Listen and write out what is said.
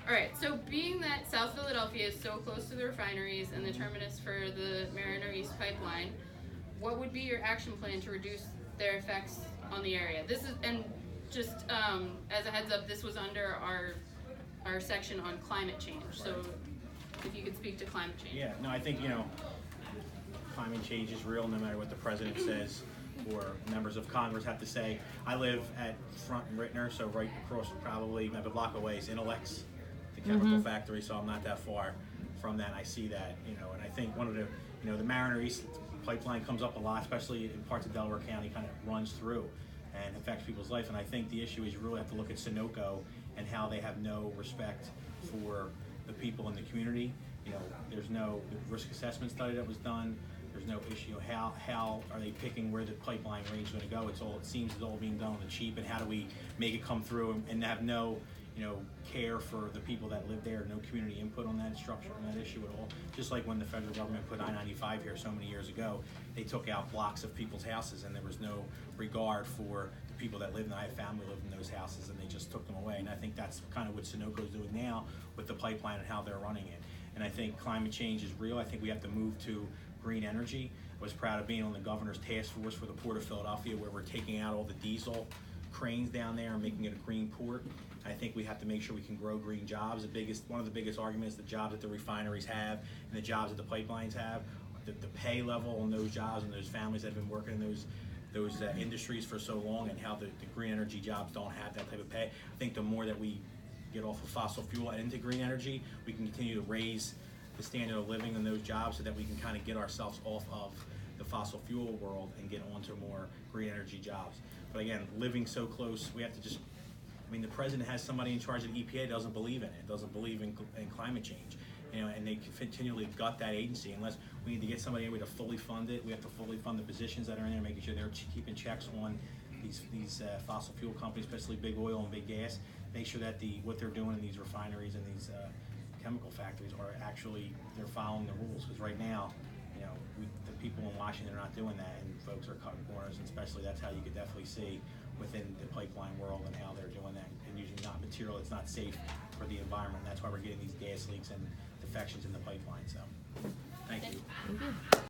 All right, so being that South Philadelphia is so close to the refineries and the terminus for the Mariner East pipeline, what would be your action plan to reduce their effects on the area? This is, and just as a heads up, this was under our section on climate change. So if you could speak to climate change. Yeah, no, I think, climate change is real no matter what the president says or members of Congress have to say. I live at Front and Rittner, so right across, probably maybe a block away is Intellex, the chemical factory, so I'm not that far from that. I see that, and I think one of the, the Mariner East pipeline comes up a lot, especially in parts of Delaware County, kind of runs through and affects people's life. And I think the issue is you really have to look at Sunoco and how they have no respect for the people in the community. There's no risk assessment study that was done. There's no issue. How are they picking where the pipeline range is going to go? It seems it's all being done on the cheap. And how do we make it come through and have no, care for the people that live there, no community input on that structure, on that issue at all. Just like when the federal government put I-95 here so many years ago, they took out blocks of people's houses and there was no regard for the people that lived, and I have family lived in those houses, and they just took them away. And I think that's kind of what Sunoco's doing now with the pipeline and how they're running it. And I think climate change is real. I think we have to move to green energy. I was proud of being on the governor's task force for the Port of Philadelphia, where we're taking out all the diesel cranes down there and making it a green port. I think we have to make sure we can grow green jobs. One of the biggest arguments, the jobs that the refineries have and the jobs that the pipelines have, the pay level on those jobs and those families that have been working in those industries for so long, and how the green energy jobs don't have that type of pay. I think the more that we get off of fossil fuel and into green energy, we can continue to raise the standard of living in those jobs so that we can kind of get ourselves off of the fossil fuel world and get onto more green energy jobs. But again, living so close, we have to just, the president has somebody in charge of the EPA that doesn't believe in it, doesn't believe in climate change, and they continually gut that agency. Unless we need to get somebody in to fully fund it, we have to fully fund the positions that are in there, making sure they're keeping checks on these fossil fuel companies, especially big oil and big gas. Make sure that what they're doing in these refineries and these chemical factories are actually, they're following the rules. Because right now, the people in Washington are not doing that, and folks are cutting corners, and especially that's how you could definitely see within the pipeline world and how they're doing that, and using not material that's not safe for the environment. And that's why we're getting these gas leaks and defections in the pipeline. So, thank you.